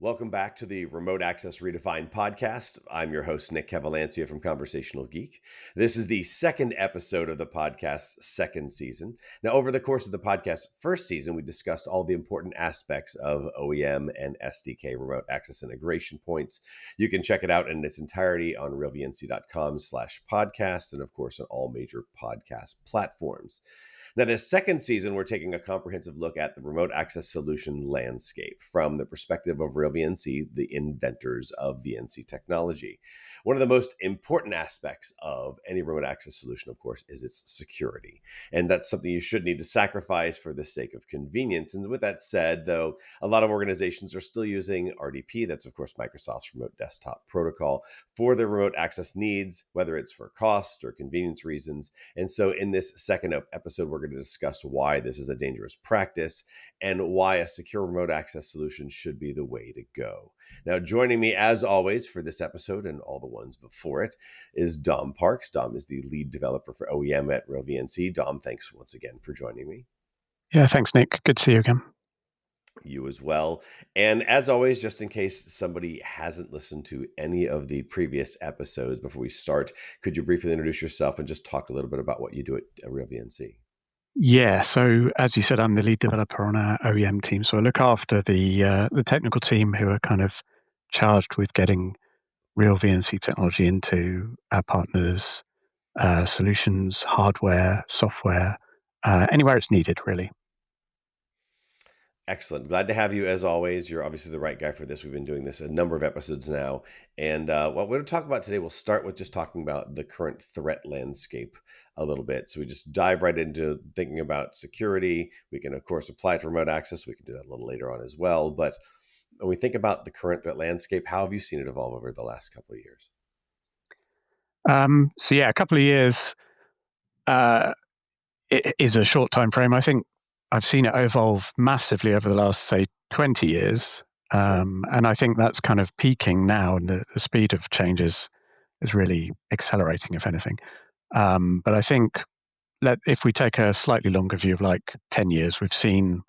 Welcome back to the Remote Access Redefined podcast. I'm your host, Nick Cavalancia from Conversational Geek. This is the second episode of the podcast's second season. Now, over the course of the podcast's first season, we discussed all the important aspects of OEM and SDK remote access integration points. You can check it out in its entirety on realvnc.com/podcast and, of course, on all major podcast platforms. Now, this second season, we're taking a comprehensive look at the remote access solution landscape from the perspective of RealVNC, the inventors of VNC technology. One of the most important aspects of any remote access solution, of course, is its security. And that's something you should need to sacrifice for the sake of convenience. And with that said, though, a lot of organizations are still using RDP, that's, of course, Microsoft's remote desktop protocol, for their remote access needs, whether it's for cost or convenience reasons. And so in this second episode, we're going to discuss why this is a dangerous practice and why a secure remote access solution should be the way to go. Now, joining me as always for this episode and all the ones before it is Dom Parkes. Dom is the lead developer for OEM at RealVNC. Dom, thanks once again for joining me. Yeah, thanks, Nick. Good to see you again. You as well. And as always, just in case somebody hasn't listened to any of the previous episodes before we start, could you briefly introduce yourself and just talk a little bit about what you do at RealVNC? Yeah, so as you said, I'm the lead developer on our OEM team. So I look after the technical team who are kind of charged with getting real VNC technology into our partners' solutions, hardware, software, anywhere it's needed, really. Excellent. Glad to have you as always. You're obviously the right guy for this. We've been doing this a number of episodes now. And what we're going to talk about today, we'll start with just talking about the current threat landscape a little bit. So we just dive right into thinking about security. We can, of course, apply it to remote access. We can do that a little later on as well. But when we think about the current threat landscape, how have you seen it evolve over the last couple of years? So yeah, a couple of years it is a short time frame. I think I've seen it evolve massively over the last, say, 20 years. Sure. And I think that's kind of peaking now, and the speed of change is really accelerating, if anything. But I think if we take a slightly longer view of like 10 years, we've seen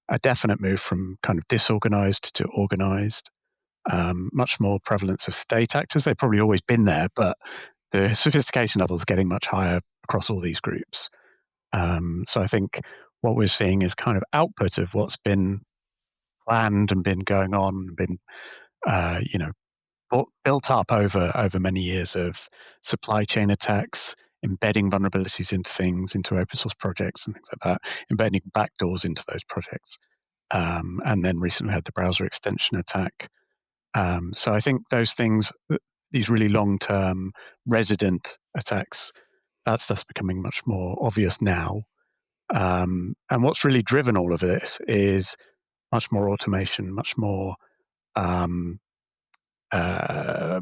a definite move from kind of disorganized to organized, much more prevalence of state actors. They've probably always been there, but the sophistication level is getting much higher across all these groups. So I think what we're seeing is kind of output of what's been planned and been going on, been you know built up over many years of supply chain attacks, embedding vulnerabilities into things, into open source projects and things like that, embedding backdoors into those projects, and then recently we had the browser extension attack. So I think those things, these really long term resident attacks, that stuff's becoming much more obvious now. And what's really driven all of this is much more automation, um,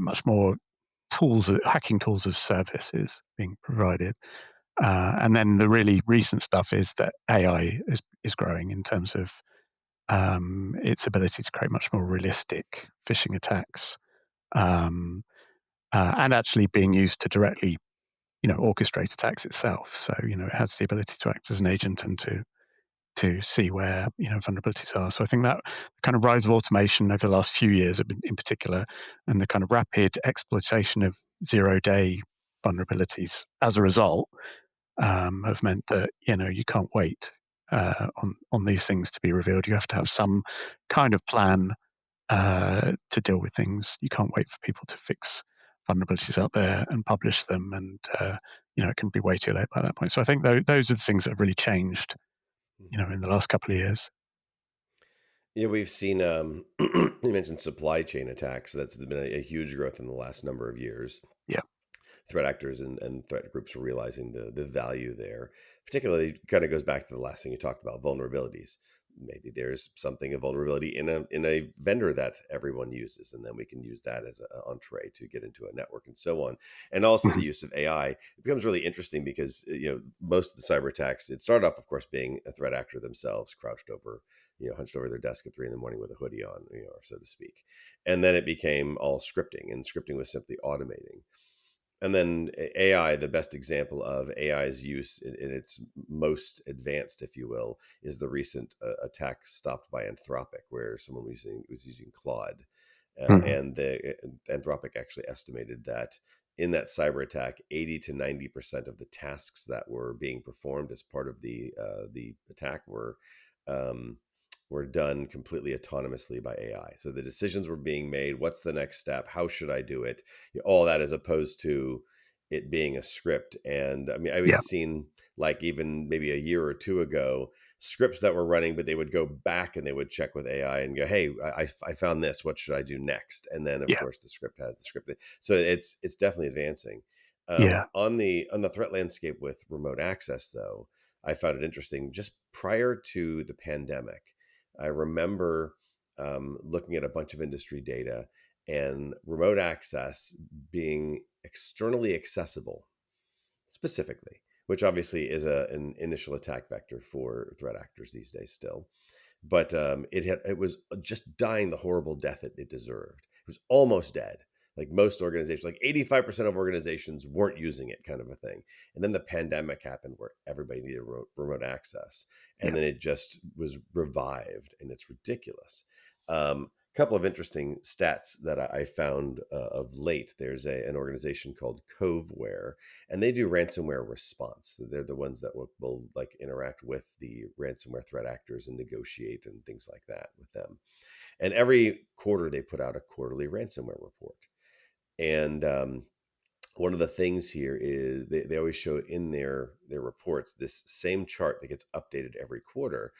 much more tools, hacking tools as services being provided. And then the really recent stuff is that AI is growing in terms of its ability to create much more realistic phishing attacks, um, and actually being used to directly, orchestrate attacks itself. So, it has the ability to act as an agent and to see where vulnerabilities are. So I think that kind of rise of automation over the last few years, in particular, and the kind of rapid exploitation of zero-day vulnerabilities as a result, have meant that you can't wait on these things to be revealed. You have to have some kind of plan to deal with things. You can't wait for people to fix vulnerabilities out there and publish them, and it can be way too late by that point. So I think those are the things that have really changed in the last couple of years. Yeah, we've seen, you mentioned supply chain attacks. That's been a huge growth in the last number of years. Yeah. Threat actors and threat groups are realizing the value there. Particularly, kind of goes back to the last thing you talked about, vulnerabilities. Maybe there's something, a vulnerability in a vendor that everyone uses, and then we can use that as an entree to get into a network and so on. And also the Mhm. use of AI. It becomes really interesting because most of the cyber attacks, it started off, of course, being a threat actor themselves, crouched over, hunched over their desk at 3 a.m. with a hoodie on, or so to speak. And then it became all scripting, and scripting was simply automating. And then AI, the best example of AI's use in its most advanced, if you will, is the recent attack stopped by Anthropic, where someone was using Claude, Mhm. and Anthropic actually estimated that in that cyber attack, 80 to 90% of the tasks that were being performed as part of the attack um, were done completely autonomously by AI. So the decisions were being made. What's the next step? How should I do it? All that, as opposed to it being a script. And I mean, I've even Yeah. seen, like, even maybe a year or two ago, scripts that were running, but they would go back and they would check with AI and go, "Hey, I found this. What should I do next?" And then, of Yeah. course, the script has the script. So it's definitely advancing. Yeah. On the threat landscape with remote access, though, I found it interesting. Just prior to the pandemic, I remember looking at a bunch of industry data and remote access being externally accessible specifically, which obviously is an initial attack vector for threat actors these days still. But it was just dying the horrible death it deserved. It was almost dead. Like most organizations, like 85% of organizations weren't using it, kind of a thing. And then the pandemic happened where everybody needed remote access. And Yeah. then it just was revived, and it's ridiculous. Couple of interesting stats that I found of late. There's an organization called Coveware, and they do ransomware response. So they're the ones that will like interact with the ransomware threat actors and negotiate and things like that with them. And every quarter they put out a quarterly ransomware report. And one of the things here is they always show in their reports this same chart that gets updated every quarter.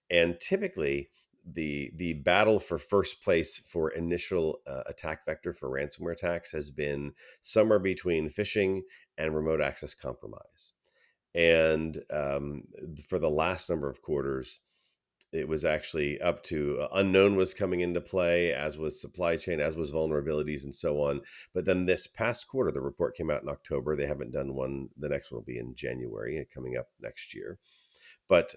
And typically the battle for first place for initial attack vector for ransomware attacks has been somewhere between phishing and remote access compromise. And for the last number of quarters, it was actually up to unknown was coming into play, as was supply chain, as was vulnerabilities, and so on. But then this past quarter, the report came out in October. They haven't done one. The next one will be in January, coming up next year. But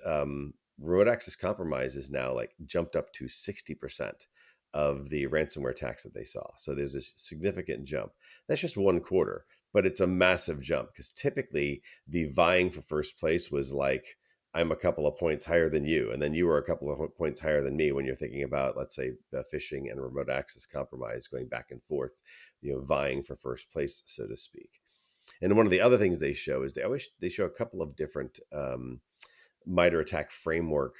remote access compromise is now like jumped up to 60% of the ransomware attacks that they saw. So there's a significant jump. That's just one quarter, but it's a massive jump, because typically the vying for first place was like, I'm a couple of points higher than you, and then you were a couple of points higher than me when you're thinking about, let's say, phishing and remote access compromise going back and forth, vying for first place, so to speak. And one of the other things they show is they show a couple of different MITRE ATT&CK framework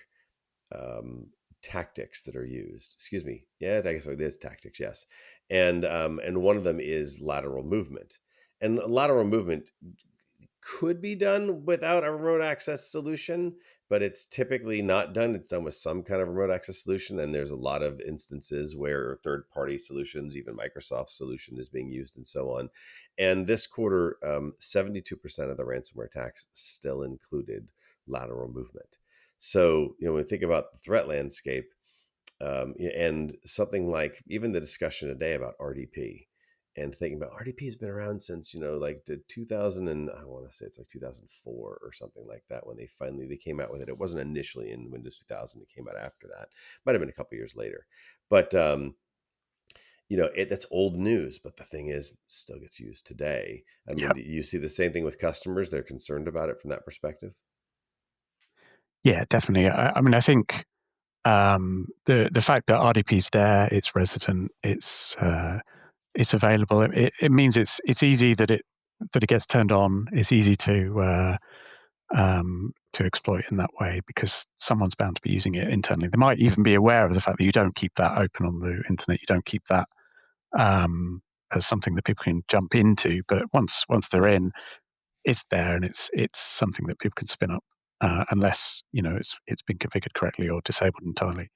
um, tactics that are used. Excuse me. Yeah, I guess it is tactics. Yes, and one of them is lateral movement, and lateral movement could be done without a remote access solution, but it's typically not done. It's done with some kind of remote access solution. And there's a lot of instances where third party solutions, even Microsoft solution, is being used, and so on. And this quarter, 72% of the ransomware attacks still included lateral movement. So, when we think about the threat landscape, and something like even the discussion today about RDP, and thinking about RDP has been around since, like the 2000, and I want to say it's like 2004 or something like that, when they came out with it. It wasn't initially in Windows 2000. It came out after that. Might have been a couple years later. But that's old news. But the thing is, still gets used today. I Yeah. mean, you see the same thing with customers. They're concerned about it from that perspective. Yeah, definitely. I mean, I think the fact that RDP is there, it's resident, it's available. It means it's easy that it gets turned on. It's easy to exploit in that way, because someone's bound to be using it internally. They might even be aware of the fact that you don't keep that open on the internet. You don't keep that as something that people can jump into. But once they're in, it's there, and it's something that people can spin up, unless it's been configured correctly or disabled entirely.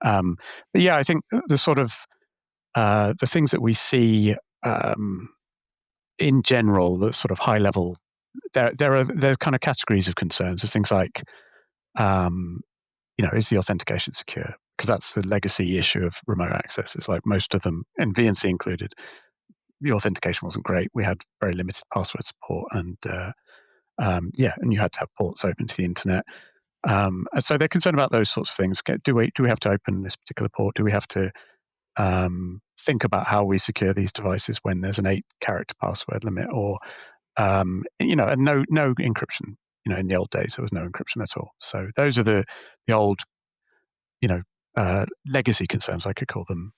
Um, but yeah, I think the sort of the things that we see um, in general, the sort of high level, there are kind of categories of concerns. There's things like, um, is the authentication secure? Because that's the legacy issue of remote access. It's like most of them, and VNC included, the authentication wasn't great. We had very limited password support, and and you had to have ports open to the internet. And so they're concerned about those sorts of things. Do we have to open this particular port? Do we have to think about how we secure these devices when there's an 8-character password limit, or and no encryption. In the old days, there was no encryption at all. So those are the old, you know, legacy concerns, I could call them.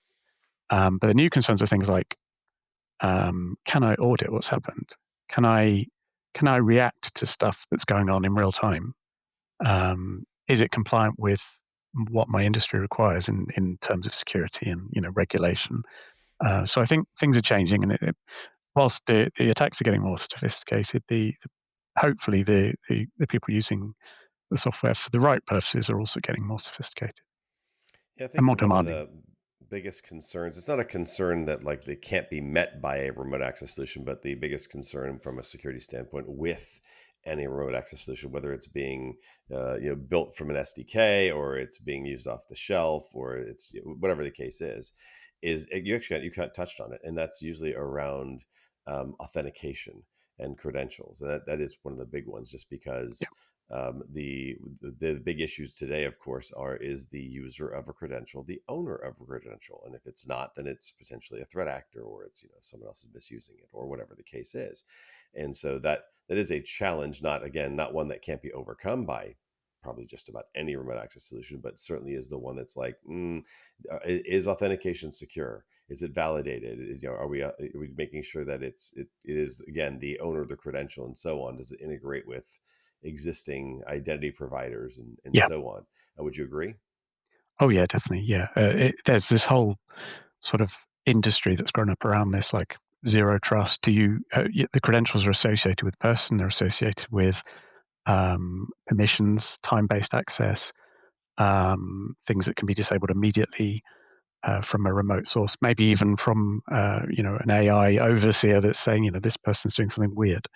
But the new concerns are things like, can I audit what's happened? Can I react to stuff that's going on in real time? Is it compliant with what my industry requires in terms of security and regulation? So I think things are changing, and whilst the attacks are getting more sophisticated, hopefully the people using the software for the right purposes are also getting more sophisticated Yeah, I and think more one of demanding. the biggest concerns, it's not a concern that like they can't be met by a remote access solution, but the biggest concern from a security standpoint with any remote access solution, whether it's being built from an SDK or it's being used off the shelf or it's whatever the case is you kind of touched on it, and that's usually around authentication and credentials, and that is one of the big ones, just because Yeah, the big issues today, of course, is the user of a credential, the owner of a credential, and if it's not, then it's potentially a threat actor, or it's someone else is misusing it, or whatever the case is, and so that is a challenge, not one that can't be overcome by probably just about any remote access solution, but certainly is the one that's like, is authentication secure? Is it validated? Are we making sure that it is, again, the owner of the credential and so on? Does it integrate with existing identity providers and yeah. so on? Would you agree? Oh yeah, definitely. Yeah, there's this whole sort of industry that's grown up around this, like zero trust. The credentials are associated with person, they're associated with permissions, time-based access, things that can be disabled immediately from a remote source, maybe even from an AI overseer that's saying, this person's doing something weird.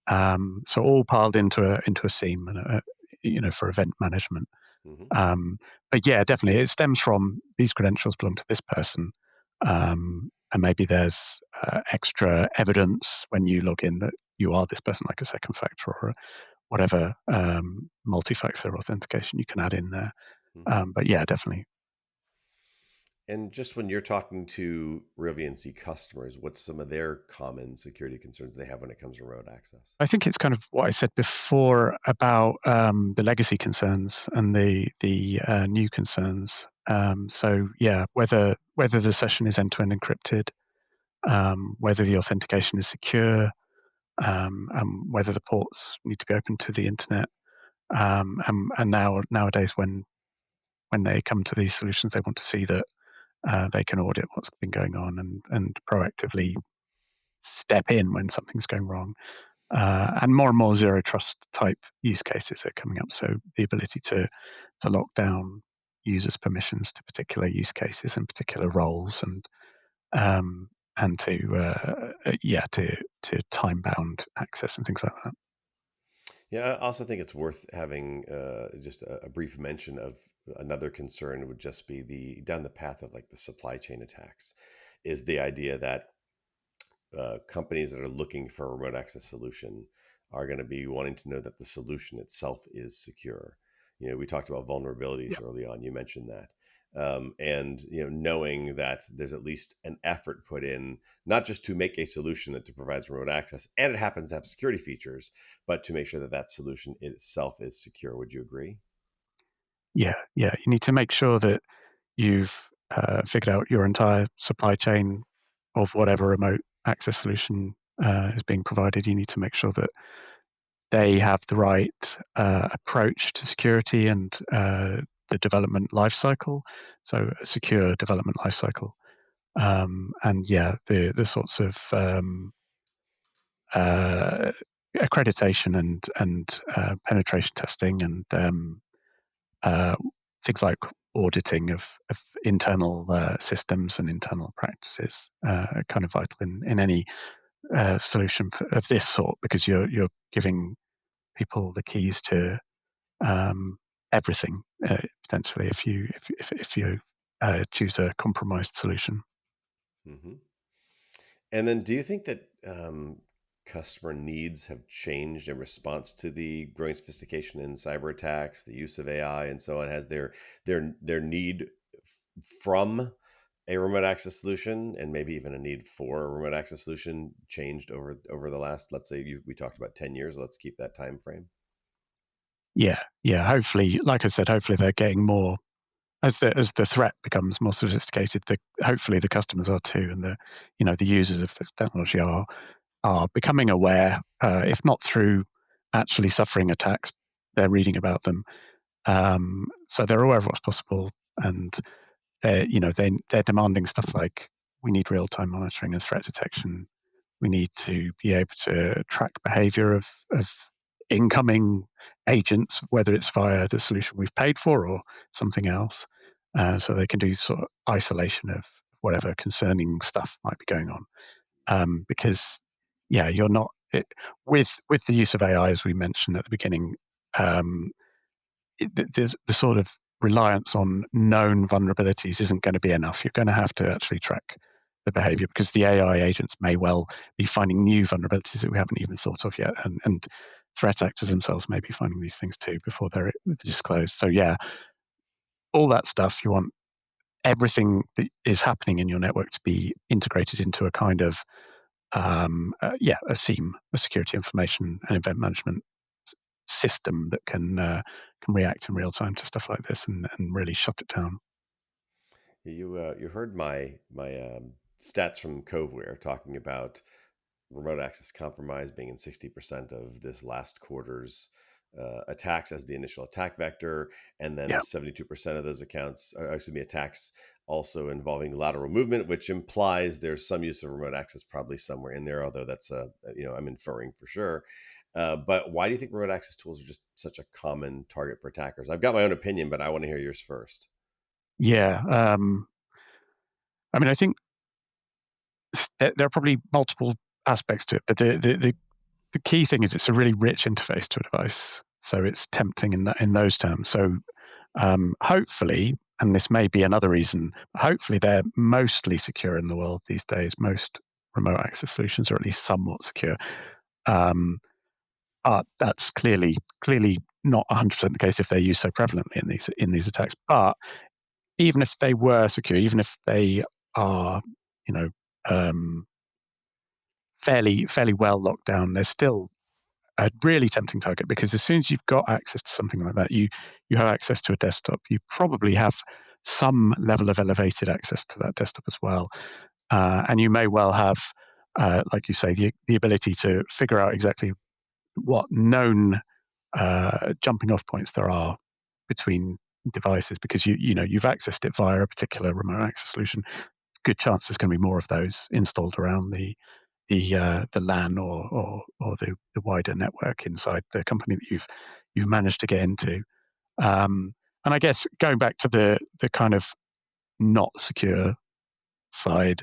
So all piled into a seam, and for event management. Hmm. Um, but yeah, definitely, it stems from these credentials belong to this person, and maybe there's extra evidence when you log in that you are this person, like a second factor or whatever multi-factor authentication you can add in there. Hmm. But yeah, definitely. And just when you're talking to RealVNC customers, what's some of their common security concerns they have when it comes to remote access? I think it's kind of what I said before about the legacy concerns and the new concerns. So yeah, whether the session is end to end encrypted, whether the authentication is secure, and whether the ports need to be open to the internet. And nowadays, when they come to these solutions, they want to see that they can audit what's been going on and proactively step in when something's going wrong. And more zero trust type use cases are coming up. So the ability to lock down users' permissions to particular use cases and particular roles, um, and to time bound access and things like that. Yeah, I also think it's worth having just a brief mention of another concern would just be the down the path of like the supply chain attacks, is the idea that companies that are looking for a remote access solution are going to be wanting to know that the solution itself is secure. We talked about Yeah, vulnerabilities early on. You mentioned that. And knowing that there's at least an effort put in, not just to make a solution that provides remote access, and it happens to have security features, but to make sure that that solution itself is secure. Would you agree? yeah. You need to make sure that you've figured out your entire supply chain of whatever remote access solution is being provided. You need to make sure that they have the right approach to security and the development lifecycle, so a secure development lifecycle. And yeah, the sorts of uh, accreditation and penetration testing and uh, things like auditing of internal systems and internal practices are kind of vital in any solution of this sort, because you're giving people the keys to um, everything potentially if you choose a compromised solution. Hmm. And then, do you think that customer needs have changed in response to the growing sophistication in cyber attacks, the use of AI, and so on? Has their need from a remote access solution and maybe even a need for a remote access solution changed over the last, let's say we talked about 10 years. Let's keep that time frame. Yeah, yeah. Hopefully, like I said, hopefully they're getting more as the threat becomes more sophisticated. Hopefully the customers are too, and the users of the technology are becoming aware. If not through actually suffering attacks, they're reading about them, so they're aware of what's possible, and they're demanding stuff like we need real time monitoring and threat detection. We need to be able to track behavior of incoming agents, whether it's via the solution we've paid for or something else, so they can do sort of isolation of whatever concerning stuff might be going on. Because, yeah, you're not with the use of AI, as we mentioned at the beginning. Um, there's the sort of reliance on known vulnerabilities isn't going to be enough. You're going to have to actually track the behavior because the AI agents may well be finding new vulnerabilities that we haven't even thought of yet, and threat actors themselves may be finding these things too before they're disclosed. So yeah, all that stuff you want everything that is happening in your network to be integrated into a kind of a SIEM, a security information and event management system that can react in real time to stuff like this and really shut it down. You heard my stats from Coveware talking about remote access compromise being in 60% of this last quarter's attacks as the initial attack vector, and then Yeah, 72% of those accounts, excuse me, attacks also involving lateral movement, which implies there's some use of remote access probably somewhere in there, although that's I'm inferring for sure. But why do you think remote access tools are just such a common target for attackers? I've got my own opinion, but I want to hear yours first. yeah. I mean, I think there are probably multiple aspects to it, but the key thing is it's a really rich interface to a device, so it's tempting in those terms. So hopefully, and this may be another reason, hopefully they're mostly secure in the world these days. Most remote access solutions are at least somewhat secure. Um, that's clearly not 100% the case if they're used so prevalently in these attacks. But even if they were secure, even if they are, you know, um, fairly well locked down, there's still a really tempting target because as soon as you've got access to something like that, you have access to a desktop. You probably have some level of elevated access to that desktop as well, and you may well have, like you say, the ability to figure out exactly what known jumping off points there are between devices because you've accessed it via a particular remote access solution. Good chance there's going to be more of those installed around the LAN or the wider network inside the company that you've managed to get into. Um, and I guess going back to the kind of not secure side,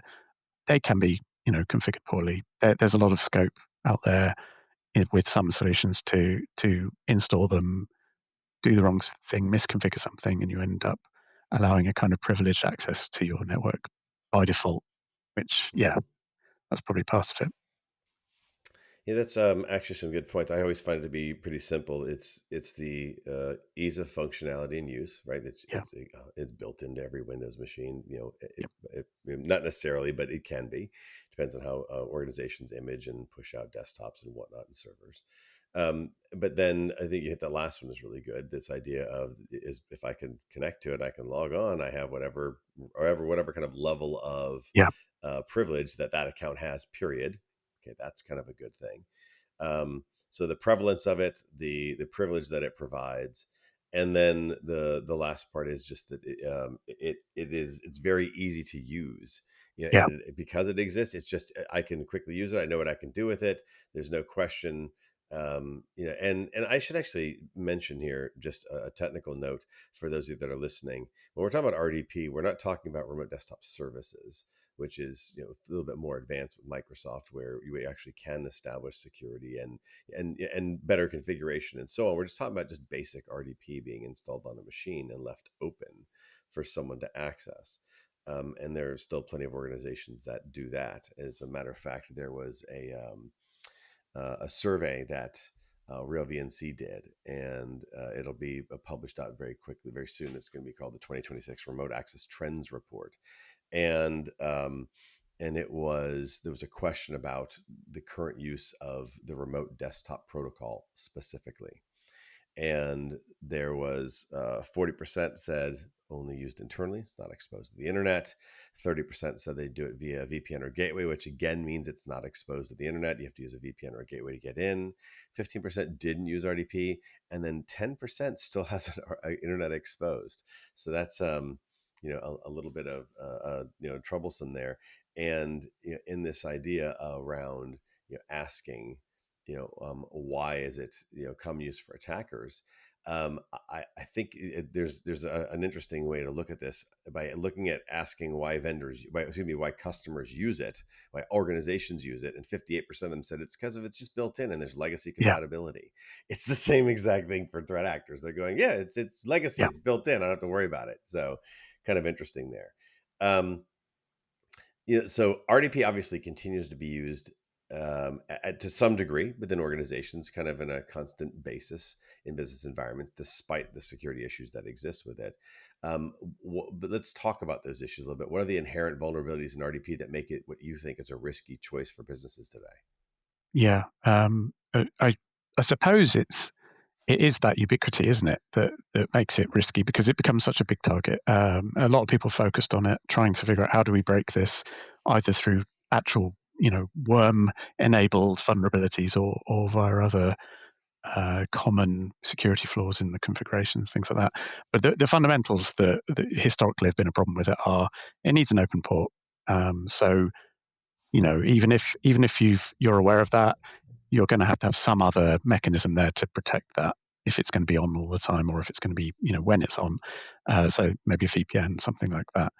they can be configured poorly. There's a lot of scope out there with some solutions to install them, do the wrong thing, misconfigure something, and you end up allowing a kind of privileged access to your network by default. Which, yeah, that's probably part of it. Yeah, that's actually some good points. I always find it to be pretty simple. It's the ease of functionality and use, right? Yeah, It's built into every Windows machine. yeah, Not necessarily, but it can be. Depends on how organizations image and push out desktops and whatnot and servers. But then I think you hit the last one is really good. This idea of is if I can connect to it, I can log on. I have whatever kind of level of yeah, privilege that account has. Period. Okay, that's kind of a good thing. So the prevalence of it, the privilege that it provides, and then the last part is just that it's very easy to use. yeah, Because it exists, it's just I can quickly use it. I know what I can do with it. There's no question. And I should actually mention here just a technical note for those of you that are listening. When we're talking about RDP, we're not talking about remote desktop services, which is a little bit more advanced with Microsoft, where you actually can establish security and better configuration and so on. We're just talking about just basic RDP being installed on a machine and left open for someone to access. And there are still plenty of organizations that do that. As a matter of fact, there was a survey that RealVNC did, and it'll be published out very quickly, very soon. It's going to be called the 2026 Remote Access Trends Report, and there was a question about the current use of the remote desktop protocol specifically, and there was 40% said only used internally, it's not exposed to the internet. 30% said they do it via a VPN or gateway, which again means it's not exposed to the internet. You have to use a VPN or a gateway to get in. 15% didn't use RDP, and then 10% still has an internet exposed. So that's a little bit of troublesome there. And in this idea around asking why is it come used for attackers. I think there's an interesting way to look at this by looking at asking why why customers use it, why organizations use it, and 58% of them said it's because it's just built in and there's legacy compatibility. It's the same exact thing for threat actors. They're going, yeah, it's legacy, it's built in, I don't have to worry about it. So kind of interesting there. So RDP obviously continues to be used to some degree within organizations, kind of in a constant basis in business environments, despite the security issues that exist with it. But let's talk about those issues a little bit. What are the inherent vulnerabilities in RDP that make it what you think is a risky choice for businesses today? Yeah, I suppose it is that ubiquity, isn't it, that makes it risky because it becomes such a big target. A lot of people focused on it, trying to figure out how do we break this, either through actual, worm-enabled vulnerabilities or via other common security flaws in the configurations, things like that. But the fundamentals that historically have been a problem with it are it needs an open port. So even if you're aware of that, you're going to have some other mechanism there to protect that if it's going to be on all the time or if it's going to be when it's on. So maybe a VPN, something like that,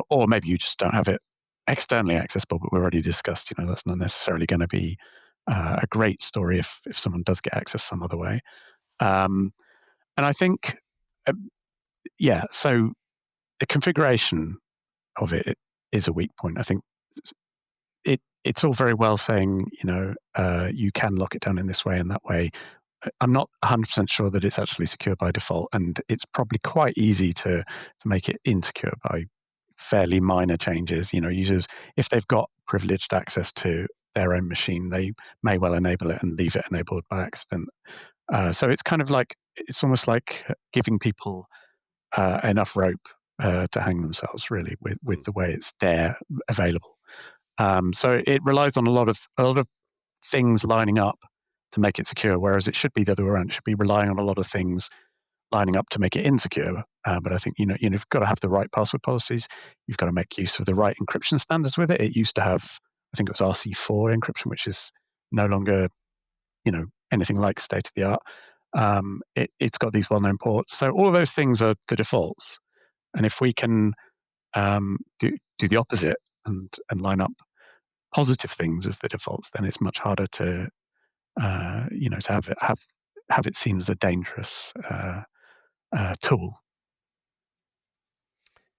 or maybe you just don't have it externally accessible. But we already discussed, that's not necessarily going to be a great story if someone does get access some other way. And I think, so the configuration of it is a weak point. I think it's all very well saying, you can lock it down in this way and that way. I'm not 100% sure that it's actually secure by default, and it's probably quite easy to make it insecure by fairly minor changes. Users, if they've got privileged access to their own machine, they may well enable it and leave it enabled by accident. So it's kind of like, it's almost like giving people enough rope to hang themselves, really, with the way it's there available. So it relies on a lot of things lining up to make it secure, whereas it should be the other way around. It should be relying on a lot of things lining up to make it insecure. But I think you've got to have the right password policies. You've got to make use of the right encryption standards with it. It used to have, I think it was RC4 encryption, which is no longer anything like state of the art. It's got these well-known ports. So all of those things are the defaults. And if we can do the opposite and line up positive things as the defaults, then it's much harder to to have it seen as a dangerous tool.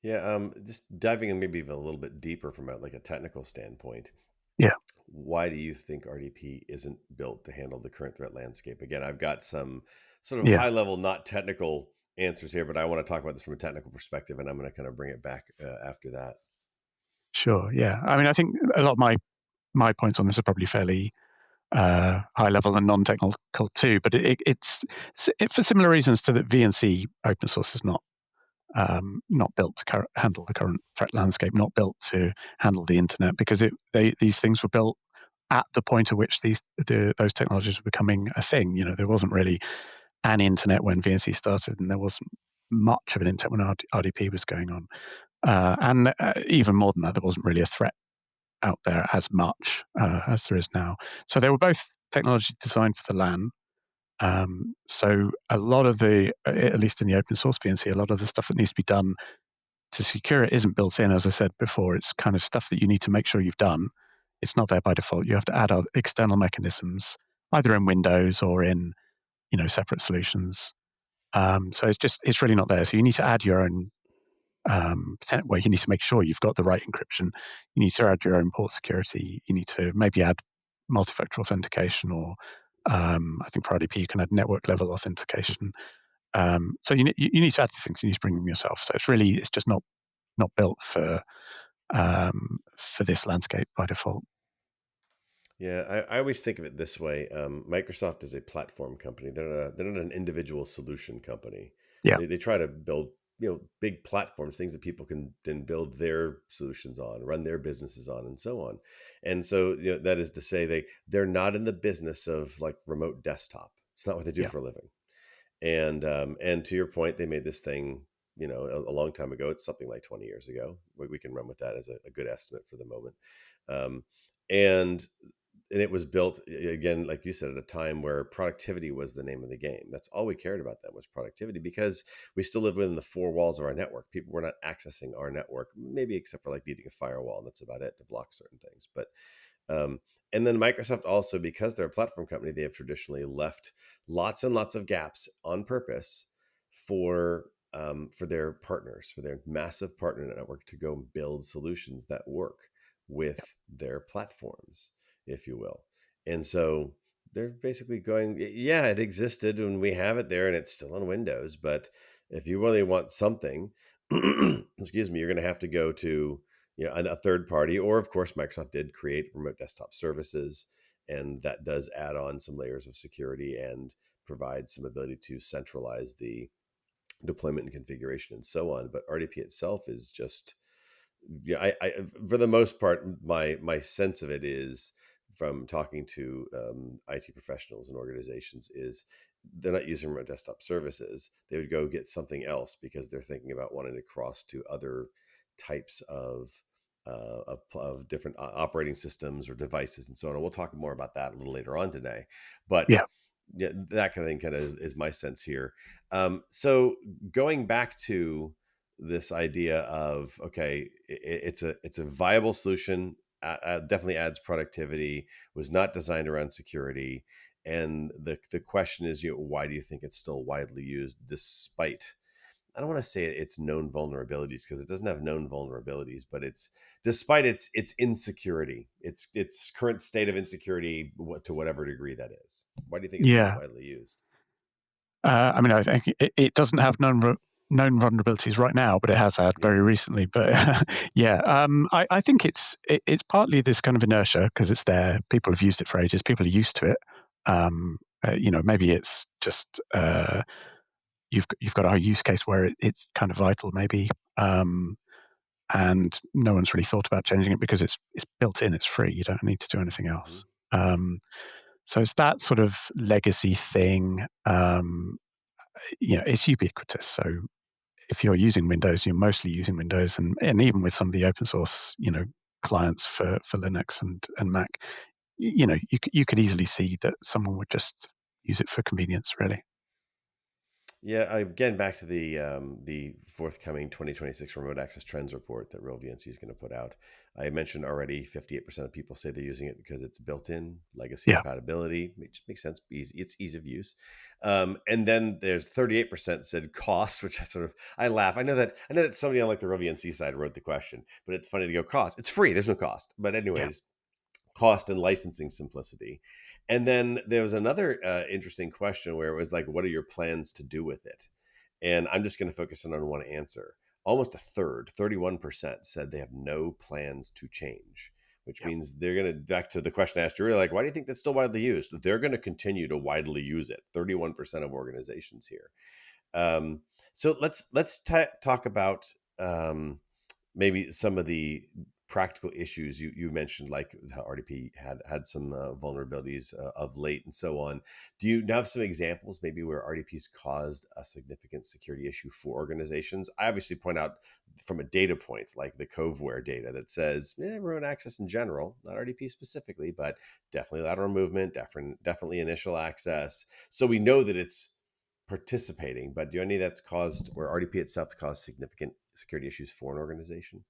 Yeah, just diving in maybe even a little bit deeper from a technical standpoint. Yeah. Why do you think RDP isn't built to handle the current threat landscape? Again, I've got some sort of high level, not technical answers here, but I want to talk about this from a technical perspective, and I'm going to kind of bring it back after that. Sure. Yeah. I mean, I think a lot of my points on this are probably fairly high level and non-technical too, but it's for similar reasons to that VNC open source is not built to handle the current threat landscape, not built to handle the internet, because these things were built at the point at which those technologies were becoming a thing. There wasn't really an internet when VNC started, and there wasn't much of an internet when RDP was going on. And even more than that, there wasn't really a threat out there as much as there is now. So they were both technology designed for the LAN. So a lot of at least in the open source VNC, a lot of the stuff that needs to be done to secure it isn't built in. As I said before, it's kind of stuff that you need to make sure you've done. It's not there by default. You have to add external mechanisms, either in Windows or in separate solutions. So it's really not there. So you need to add your own. You need to make sure you've got the right encryption. You need to add your own port security. You need to maybe add multi-factor authentication or I think for RDP, you can add network level authentication. So you need to add these things. You need to bring them yourself. So it's just not built for this landscape by default. Yeah, I always think of it this way. Microsoft is a platform company. They're not an individual solution company. Yeah, They try to build big platforms, things that people can then build their solutions on, run their businesses on, and so on. And so that is to say they're not in the business of like remote desktop. It's not what they do yeah, for a living. And to your point, they made this thing a long time ago. It's something like 20 years ago. We can run with that as a good estimate for the moment. Um, and and it was built again, like you said, at a time where productivity was the name of the game. That's all we cared about then was productivity, because we still live within the four walls of our network. People were not accessing our network, maybe except for like needing a firewall, and that's about it to block certain things. But um, and then Microsoft also, because they're a platform company, they have traditionally left lots and lots of gaps on purpose for their partners, for their massive partner network to go build solutions that work with their platforms, if you will. And so they're basically going, yeah, it existed and we have it there and it's still on Windows. But if you really want something, excuse me, you're going to have to go to a third party, or of course, Microsoft did create remote desktop services, and that does add on some layers of security and provide some ability to centralize the deployment and configuration and so on. But RDP itself is just, I for the most part, my sense of it is from talking to IT professionals and organizations is they're not using remote desktop services. They would go get something else because they're thinking about wanting to cross to other types of different operating systems or devices and so on. And we'll talk more about that a little later on today. But yeah, yeah, that kind of thing kind of is my sense here. So going back to this idea of okay, it's a viable solution. Definitely adds productivity. Was not designed around security, and the question is, why do you think it's still widely used despite? I don't want to say it's known vulnerabilities because it doesn't have known vulnerabilities, but it's despite its insecurity, its current state of insecurity, to whatever degree that is. Why do you think it's so yeah. widely used? I mean, I think it doesn't have known vulnerabilities right now, but it has had Yeah. very recently. But yeah, I think it's partly this kind of inertia because it's there. People have used it for ages. People are used to it. Maybe it's just you've got a use case where it's kind of vital, maybe, and no one's really thought about changing it because it's built in. It's free. You don't need to do anything Hmm. else. So it's that sort of legacy thing. It's ubiquitous. So if you're using Windows, you're mostly using Windows, and even with some of the open source, clients for Linux and Mac, you could easily see that someone would just use it for convenience, really. Yeah, again, back to the forthcoming 2026 Remote Access Trends report that RealVNC is going to put out. I mentioned already 58% of people say they're using it because it's built in, legacy Yeah, compatibility. It just makes sense. Easy, it's ease of use. And then there's 38% said cost, which I laugh. I know that somebody on like the RealVNC side wrote the question, but it's funny to go cost. It's free. There's no cost. But yeah, anyways, cost and licensing simplicity. And then there was another interesting question where it was like, what are your plans to do with it? And I'm just going to focus in on one answer. Almost a third, 31%, said they have no plans to change, which yeah, means they're going to, back to the question I asked you earlier, like, why do you think that's still widely used? They're going to continue to widely use it. 31% of organizations here. Um, so let's talk about maybe some of the practical issues you mentioned, like how RDP had some vulnerabilities of late and so on. Do you have some examples maybe where RDP's caused a significant security issue for organizations? I obviously point out from a data point like the Coveware data that says remote access in general, not RDP specifically, but definitely lateral movement, definitely initial access. So we know that it's participating, but do any of that's caused where RDP itself caused significant security issues for an organization?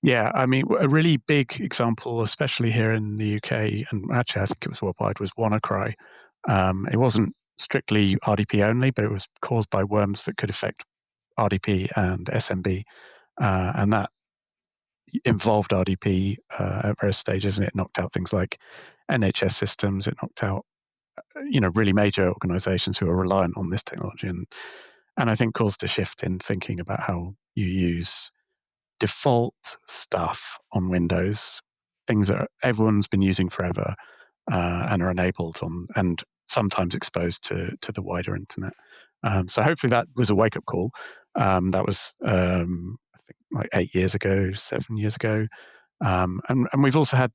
yeah. I mean, a really big example, especially here in the UK, and actually I think it was worldwide, was WannaCry. It wasn't strictly RDP only, but it was caused by worms that could affect RDP and SMB, and that involved RDP at various stages, and it knocked out things like NHS systems. It knocked out really major organizations who are reliant on this technology, and I think caused a shift in thinking about how you use default stuff on Windows, things that everyone's been using forever, and are enabled on and sometimes exposed to the wider internet. So hopefully that was a wake up call. That was I think like 8 years ago, 7 years ago. And we've also had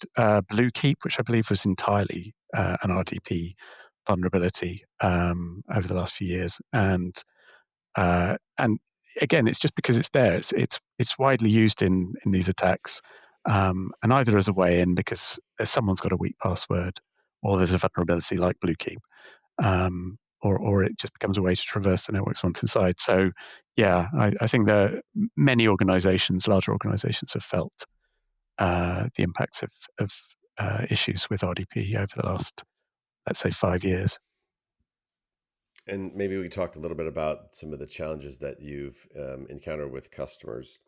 Blue Keep, which I believe was entirely an RDP vulnerability over the last few years. And again, it's just because it's there. It's widely used in these attacks, and either as a way in because someone's got a weak password, or there's a vulnerability like Blue Keep, or it just becomes a way to traverse the networks once inside. So, yeah, I think that many organizations, larger organizations, have felt the impacts of issues with RDP over the last, let's say, 5 years. And maybe we talk a little bit about some of the challenges that you've encountered with customers,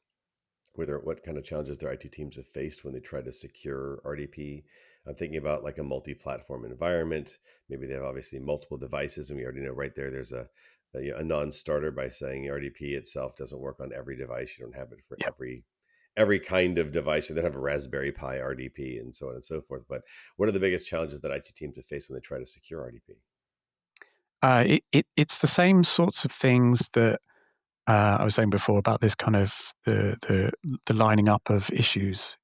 whether what kind of challenges their IT teams have faced when they try to secure RDP. I'm thinking about like a multi-platform environment. Maybe they have obviously multiple devices, and we already know right there there's a non-starter by saying RDP itself doesn't work on every device. You don't have it for Yeah. every kind of device. You don't have a Raspberry Pi RDP and so on and so forth. But what are the biggest challenges that IT teams have faced when they try to secure RDP? It's the same sorts of things that I was saying before about this kind of the lining up of issues,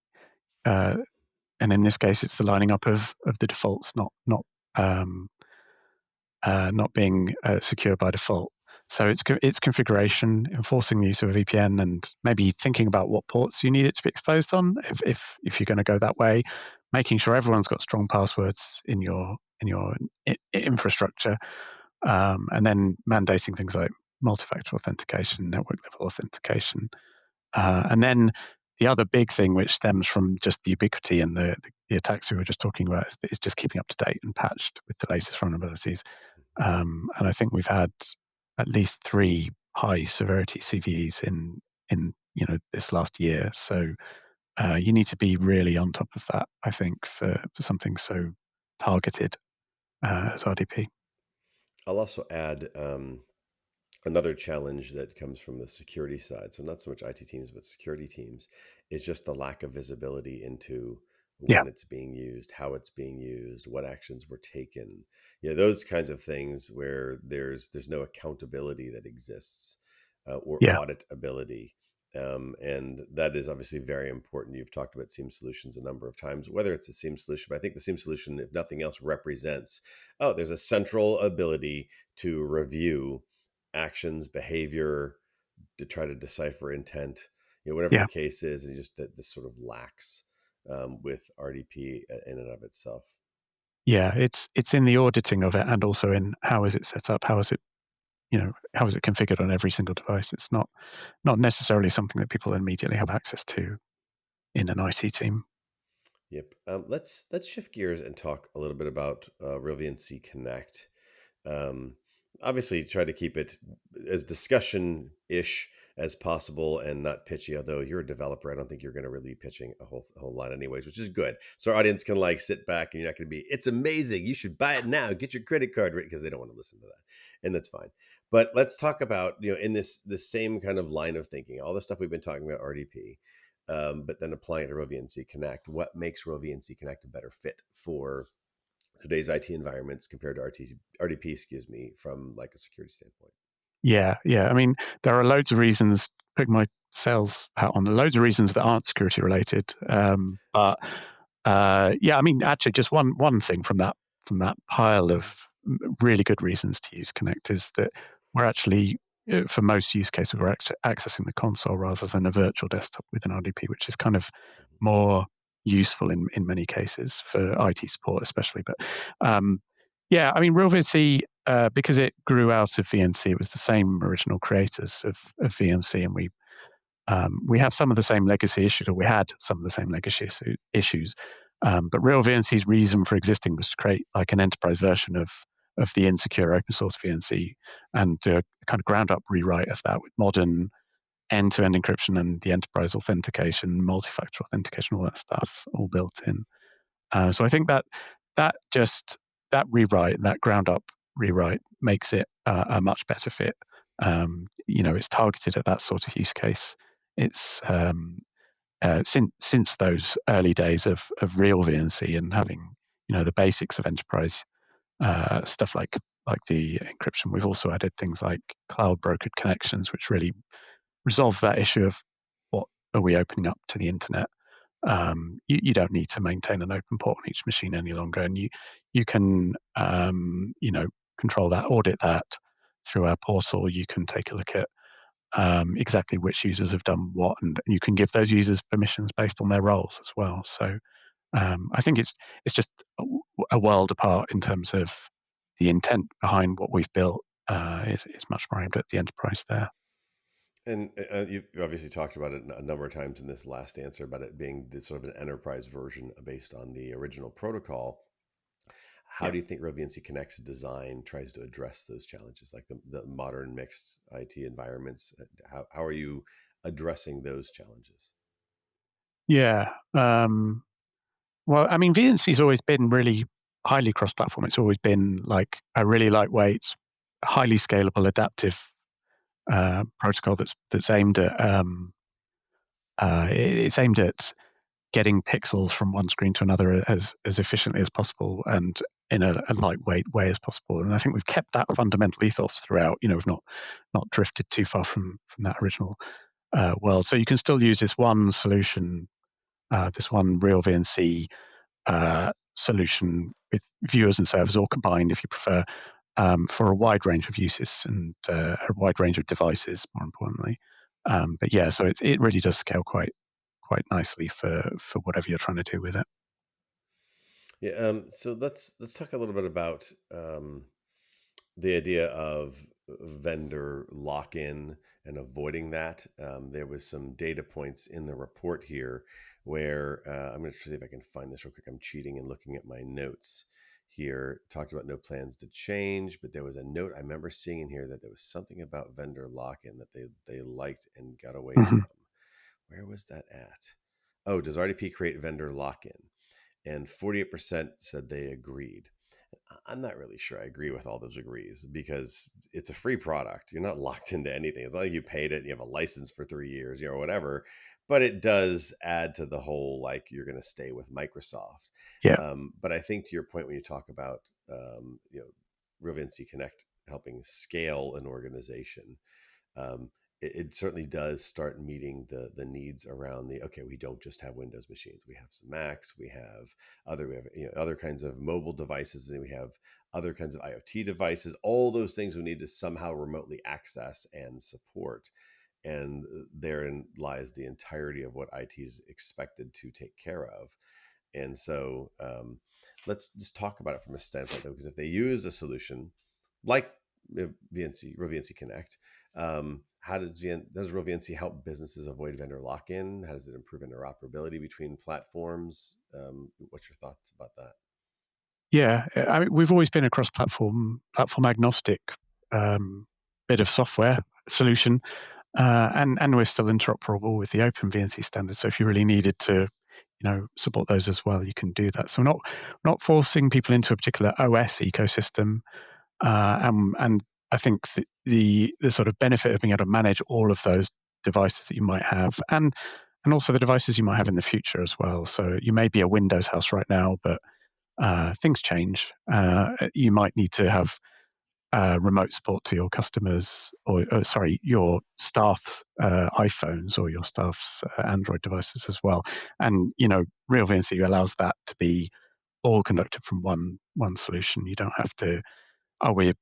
uh, and in this case, it's the lining up of the defaults, um, not being secure by default. So it's configuration, enforcing the use of a VPN, and maybe thinking about what ports you need it to be exposed on. If you're going to go that way, making sure everyone's got strong passwords in your infrastructure, and then mandating things like multi-factor authentication, network level authentication, and then the other big thing, which stems from just the ubiquity and the attacks we were just talking about, is just keeping up to date and patched with the latest vulnerabilities. And I think we've had at least 3 high severity CVEs in this last year. So you need to be really on top of that, I think, for something so targeted as RDP. I'll also add another challenge that comes from the security side. So not so much IT teams, but security teams is just the lack of visibility into Yeah, when it's being used, how it's being used, what actions were taken. Those kinds of things where there's no accountability that exists or yeah, auditability. And that is obviously very important. You've talked about SIEM solutions a number of times, whether it's a SIEM solution, but I think the SIEM solution, if nothing else, represents, there's a central ability to review actions, behavior, to try to decipher intent, whatever the yeah. case is, and just that this sort of lacks with RDP in and of itself. Yeah, it's in the auditing of it and also in how is it set up, how is it configured on every single device. It's not necessarily something that people immediately have access to in an IT team. Yep. Let's shift gears and talk a little bit about RealVNC Connect. Um, Obviously, try to keep it as discussion-ish as possible and not pitchy. Although you're a developer, I don't think you're going to really be pitching a whole lot, anyways, which is good. So our audience can like sit back, and you're not going to be. It's amazing. You should buy it now. Get your credit card because they don't want to listen to that, and that's fine. But let's talk about in this same kind of line of thinking, all the stuff we've been talking about RDP. But then applying it to RealVNC Connect. What makes RealVNC Connect a better fit for today's IT environments compared to RDP, excuse me, from like a security standpoint? Yeah, yeah. I mean, there are loads of reasons, putting my sales hat on, loads of reasons that aren't security related. But yeah, I mean, actually, just one thing from that pile of really good reasons to use Connect is that we're actually, for most use cases, we're actually accessing the console rather than a virtual desktop with an RDP, which is kind of more useful in many cases for IT support, especially. But yeah, I mean, RealVNC, because it grew out of VNC, it was the same original creators of VNC, and we have some of the same legacy issues, or we had some of the same legacy issues. But RealVNC's reason for existing was to create like an enterprise version of the insecure open source VNC and do a kind of ground up rewrite of that with modern end-to-end encryption and the enterprise authentication, multi-factor authentication, all that stuff all built in. So I think that just that rewrite, that ground up rewrite, makes it a much better fit. It's targeted at that sort of use case. It's since those early days of real VNC and having the basics of enterprise stuff like the encryption. We've also added things like cloud brokered connections, which really resolve that issue of what are we opening up to the internet. You don't need to maintain an open port on each machine any longer, and you can control that, audit that through our portal. You can take a look at exactly which users have done what, and you can give those users permissions based on their roles as well. So I think it's just a world apart in terms of the intent behind what we've built. Is much more aimed at the enterprise there. And you obviously talked about it a number of times in this last answer about it being this sort of an enterprise version based on the original protocol. How Yeah. do you think RealVNC Connect's design tries to address those challenges, like the modern mixed IT environments? How are you addressing those challenges? Yeah. Well, I mean, VNC's always been really highly cross-platform. It's always been like a really lightweight, highly scalable, adaptive protocol that's aimed at it's aimed at getting pixels from one screen to another as efficiently as possible and in a lightweight way as possible. And I think we've kept that fundamental ethos throughout. We've not drifted too far from that original world. So you can still use this one solution, this one real VNC solution with viewers and servers all combined, if you prefer, for a wide range of uses and a wide range of devices, more importantly. But yeah, so it really does scale quite nicely for whatever you're trying to do with it. Yeah. So let's talk a little bit about the idea of vendor lock-in and avoiding that. There was some data points in the report here where I'm going to see if I can find this real quick. I'm cheating and looking at my notes here. Talked about no plans to change, but there was a note I remember seeing in here that there was something about vendor lock-in that they liked and got away Mhm. from. Where was that at? Oh, does RDP create vendor lock-in? And 48% said they agreed. I'm not really sure I agree with all those agrees because it's a free product. You're not locked into anything. It's not like you paid it and you have a license for 3 years, or whatever. But it does add to the whole, like, you're going to stay with Microsoft. Yeah. But I think to your point, when you talk about, RealVNC Connect helping scale an organization, um, it certainly does start meeting the needs around the, okay, we don't just have Windows machines, we have some Macs, we have other kinds of mobile devices, and we have other kinds of IoT devices, all those things we need to somehow remotely access and support. And therein lies the entirety of what IT is expected to take care of. And so let's just talk about it from a standpoint, though, because if they use a solution like RealVNC Connect, how does RealVNC help businesses avoid vendor lock-in? How does it improve interoperability between platforms? What's your thoughts about that? Yeah. I mean, we've always been a platform agnostic bit of software solution, and we're still interoperable with the Open VNC standard. So if you really needed to, support those as well, you can do that. So we're not forcing people into a particular OS ecosystem. And I think the sort of benefit of being able to manage all of those devices that you might have, and also the devices you might have in the future as well. So you may be a Windows house right now, but things change. You might need to have remote support to your customers, or sorry, your staff's iPhones or your staff's Android devices as well. And Real VNC allows that to be all conducted from one solution. You don't have to. Oh, we're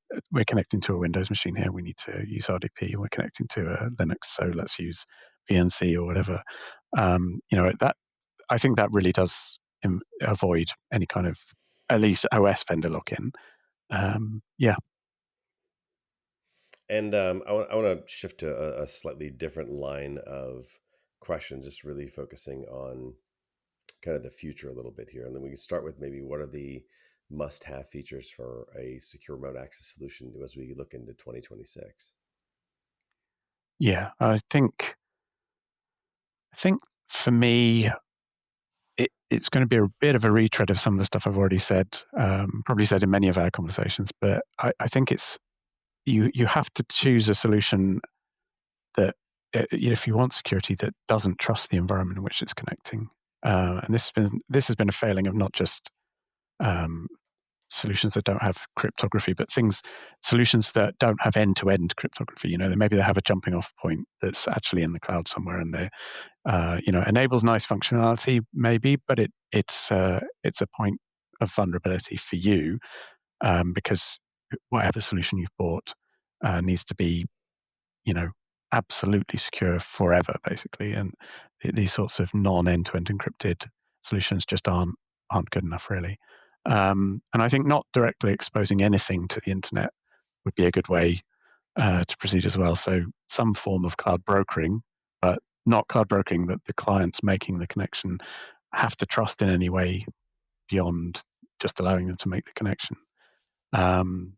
connecting to a Windows machine here. We need to use RDP. We're connecting to a Linux, so let's use VNC or whatever. That I think that really does avoid any kind of at least OS vendor lock-in. Yeah. And I want to shift to a slightly different line of questions, just really focusing on kind of the future a little bit here. And then we can start with maybe what are the must-have features for a secure remote access solution as we look into 2026? Yeah. I think for me, it's going to be a bit of a retread of some of the stuff I've already said, probably said in many of our conversations. But I think it's you have to choose a solution that, if you want security, that doesn't trust the environment in which it's connecting. And this has been a failing of not just um, solutions that don't have cryptography, but solutions that don't have end-to-end cryptography. Maybe they have a jumping off point that's actually in the cloud somewhere, and they, enables nice functionality, maybe, but it's a point of vulnerability for you, because whatever solution you've bought needs to be, you know, absolutely secure forever, basically. And these sorts of non-end-to-end encrypted solutions just aren't good enough, really. And I think not directly exposing anything to the internet would be a good way to proceed as well. So some form of cloud brokering, but not cloud brokering that the clients making the connection have to trust in any way beyond just allowing them to make the connection. Um,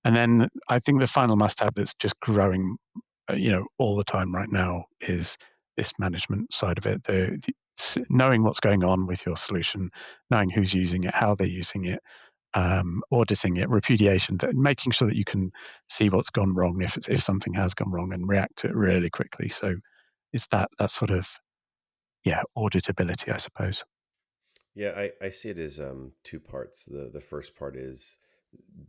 and then I think the final must-have that's just growing, all the time right now is this management side of it. Knowing what's going on with your solution, knowing who's using it, how they're using it, auditing it, repudiation, making sure that you can see what's gone wrong if something has gone wrong and react to it really quickly. So it's that sort of auditability, I suppose. Yeah, I see it as two parts. The first part is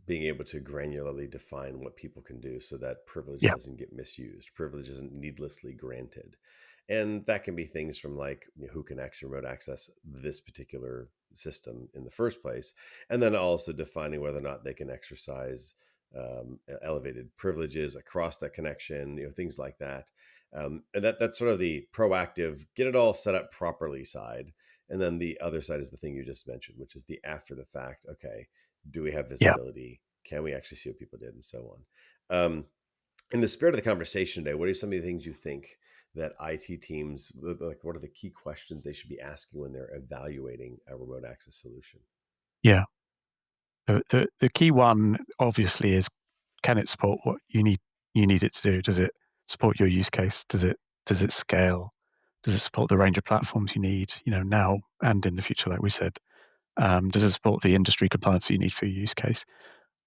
being able to granularly define what people can do so that privilege Yeah, doesn't get misused, privilege isn't needlessly granted. And that can be things from like, who can actually remote access this particular system in the first place, and then also defining whether or not they can exercise elevated privileges across that connection, things like that. And that's sort of the proactive, get it all set up properly side. And then the other side is the thing you just mentioned, which is the after the fact. Okay, do we have yeah, visibility? Can we actually see what people did, and so on? In the spirit of the conversation today, what are some of the things you think that IT teams, like, what are the key questions they should be asking when they're evaluating a remote access solution? yeah. The key one obviously is, can it support what you need it to do? Does it support your use case? Does it scale? Does it support the range of platforms you need, now and in the future, like we said? Does it support the industry compliance that you need for your use case?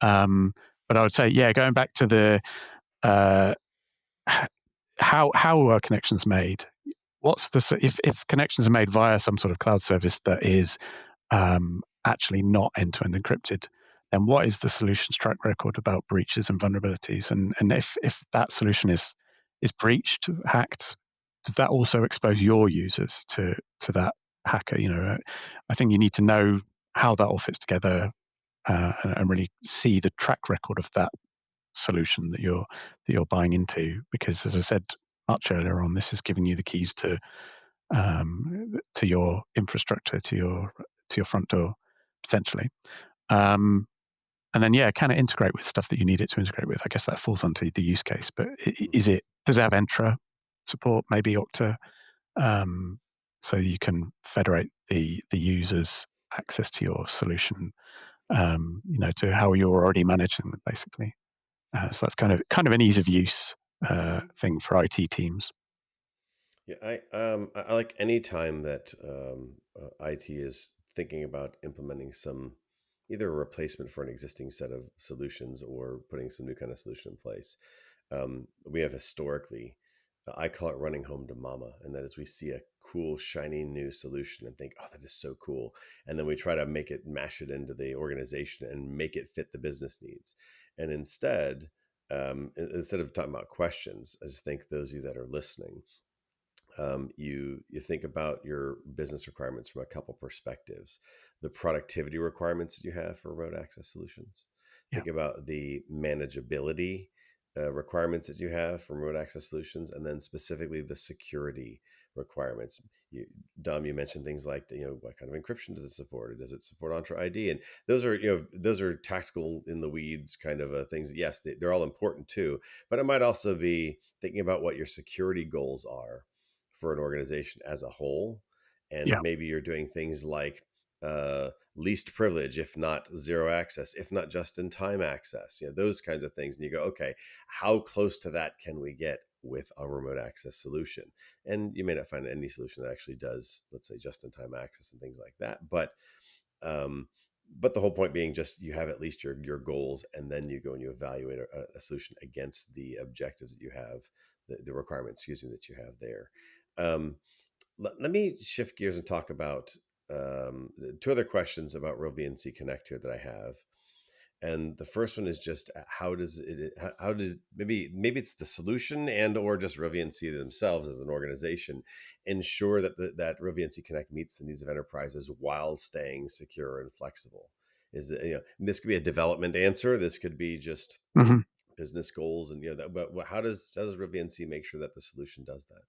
Um, but I would say, going back to the uh, how are connections made? If connections are made via some sort of cloud service that is actually not end-to-end encrypted, then what is the solution's track record about breaches and vulnerabilities? And if that solution is breached, hacked, does that also expose your users to that hacker? I think you need to know how that all fits together, and really see the track record of that solution that you're buying into. Because, as I said much earlier on, this is giving you the keys to your infrastructure, to your front door, potentially. Um, and then, can it integrate with stuff that you need it to integrate with? I guess that falls onto the use case. But Mhm. does it have Entra support? Maybe Okta, so you can federate the user's access to your solution, to how you're already managing them, basically. So that's kind of an ease of use thing for IT teams. Yeah, I like any time that IT is thinking about implementing some, either a replacement for an existing set of solutions or putting some new kind of solution in place. We have historically, I call it running home to mama, and that is we see a cool shiny new solution and think, oh, that is so cool, and then we try to mash it into the organization and make it fit the business needs. And instead of talking about questions, I just think those of you that are listening, you think about your business requirements from a couple perspectives: the productivity requirements that you have for remote access solutions, Yeah, think about the manageability requirements that you have for remote access solutions, and then specifically the security requirements. Dom, you mentioned things like, what kind of encryption does it support, or does it support Entra ID? And those are tactical, in the weeds kind of things. Yes, they're all important too, but it might also be thinking about what your security goals are for an organization as a whole. And yeah, maybe you're doing things like least privilege, if not zero access, if not just in time access, those kinds of things. And you go, okay, how close to that can we get with a remote access solution. And you may not find any solution that actually does, let's say, just-in-time access and things like that. But the whole point being just you have at least your goals, and then you go and you evaluate a solution against the objectives that you have, the requirements, excuse me, that you have there. Let me shift gears and talk about two other questions about RealVNC Connect here that I have. And the first one is just how does maybe it's the solution and or just RealVNC themselves as an organization ensure that that RealVNC Connect meets the needs of enterprises while staying secure and flexible? Is it, this could be a development answer, this could be just business goals, and but how does RealVNC make sure that the solution does that?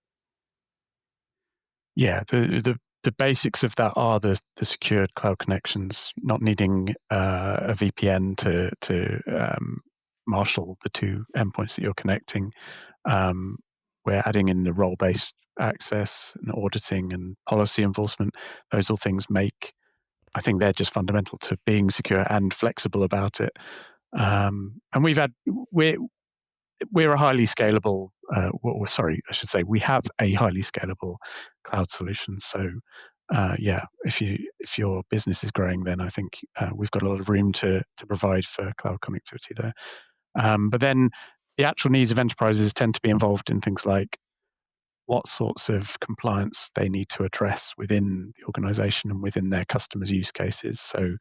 Yeah, the basics of that are the secured cloud connections, not needing a VPN to marshal the two endpoints that you're connecting. We're adding in the role-based access and auditing and policy enforcement. Those all things I think they're just fundamental to being secure and flexible about it. And we're a highly scalable, sorry, I should say, we have a highly scalable cloud solution. So, if your business is growing, then I think we've got a lot of room to provide for cloud connectivity there. But then the actual needs of enterprises tend to be involved in things like what sorts of compliance they need to address within the organization and within their customers' use cases. So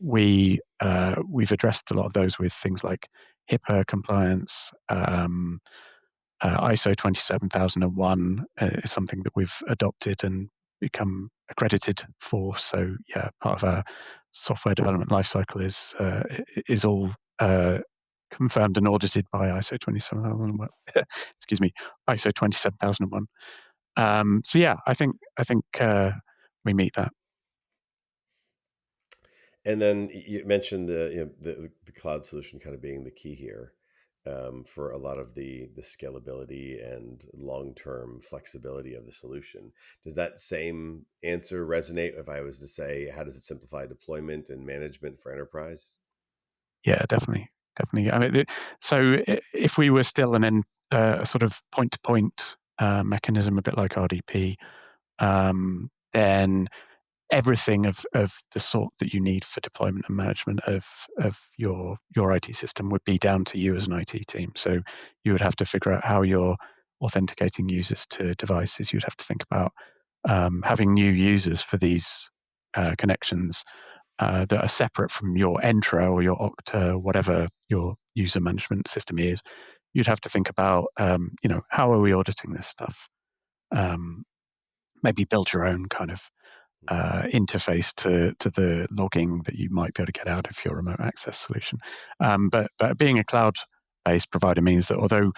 we've addressed a lot of those with things like HIPAA compliance. ISO 27001 is something that we've adopted and become accredited for. So yeah, part of our software development lifecycle is all confirmed and audited by ISO 27001. Excuse me, ISO 27001. So yeah, I think we meet that. And then you mentioned the cloud solution kind of being the key here for a lot of the scalability and long-term flexibility of the solution. Does that same answer resonate if I was to say, how does it simplify deployment and management for enterprise? Yeah, definitely. I mean, so if we were still a sort of point-to-point mechanism, a bit like RDP, then everything of the sort that you need for deployment and management of your IT system would be down to you as an IT team. So you would have to figure out how you're authenticating users to devices. You'd have to think about having new users for these connections that are separate from your Entra or your Okta, whatever your user management system is. You'd have to think about, how are we auditing this stuff? Maybe build your own kind of interface to the logging that you might be able to get out of your remote access solution. But being a cloud-based provider means that although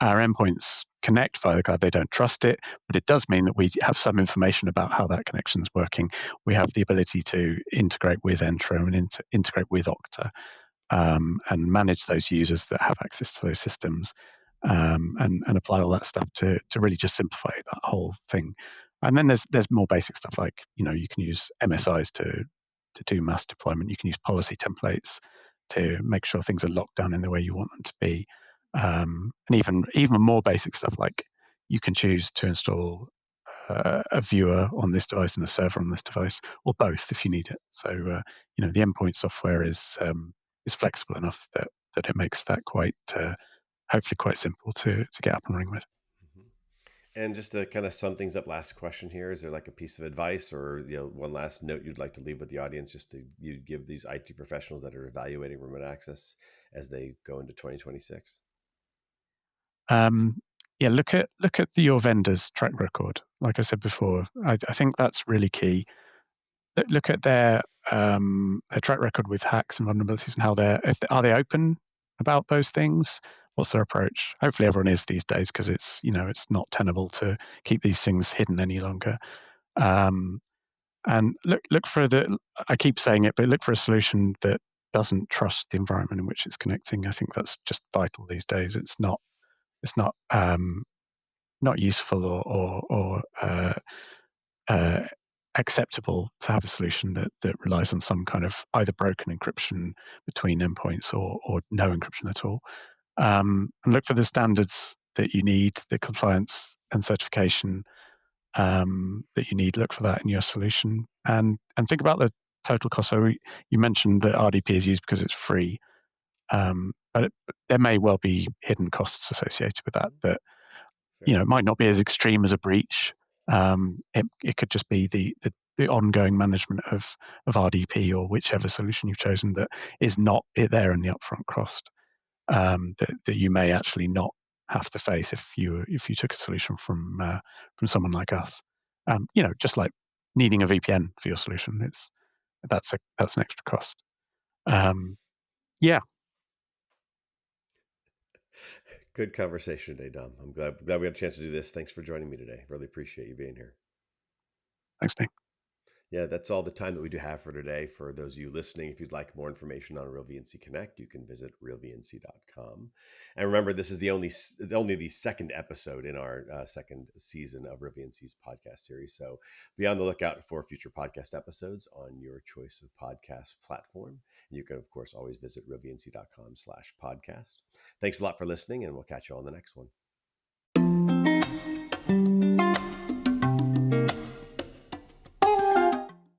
our endpoints connect via the cloud, they don't trust it, but it does mean that we have some information about how that connection is working. We have the ability to integrate with Entra and integrate with Okta and manage those users that have access to those systems and apply all that stuff to really just simplify that whole thing. And then there's more basic stuff like, you can use MSIs to do mass deployment. You can use policy templates to make sure things are locked down in the way you want them to be. And even more basic stuff like you can choose to install a viewer on this device and a server on this device, or both if you need it. So the endpoint software is flexible enough that it makes that hopefully quite simple to get up and running with. Mhm. And just to kind of sum things up, last question here: is there like a piece of advice or one last note you'd like to leave with the audience, just to you give these IT professionals that are evaluating remote access as they go into 2026? Yeah, look at your vendor's track record. Like I said before, I think that's really key. Look at their track record with hacks and vulnerabilities and how are they open about those things? What's their approach? Hopefully, everyone is these days because it's not tenable to keep these things hidden any longer. And look for I keep saying it, but look for a solution that doesn't trust the environment in which it's connecting. I think that's just vital these days. It's not not useful or acceptable to have a solution that relies on some kind of either broken encryption between endpoints or no encryption at all. And look for the standards that you need, the compliance and certification that you need. Look for that in your solution, and think about the total cost. So you mentioned that RDP is used because it's free, but there may well be hidden costs associated with that. That it might not be as extreme as a breach. It could just be the ongoing management of RDP or whichever solution you've chosen that is not there in the upfront cost, that you may actually not have to face if you took a solution from someone like us. Just like needing a VPN for your solution, that's an extra cost. Yeah, Good conversation today, Dom. I'm glad we had a chance to do this. Thanks for joining me today. Really appreciate you being here. thanks, Nick. Yeah, that's all the time that we do have for today. For those of you listening, if you'd like more information on RealVNC Connect, you can visit realvnc.com. And remember, this is only the second episode in our second season of RealVNC's podcast series. So be on the lookout for future podcast episodes on your choice of podcast platform. And you can, of course, always visit realvnc.com/podcast. Thanks a lot for listening, and we'll catch you on the next one.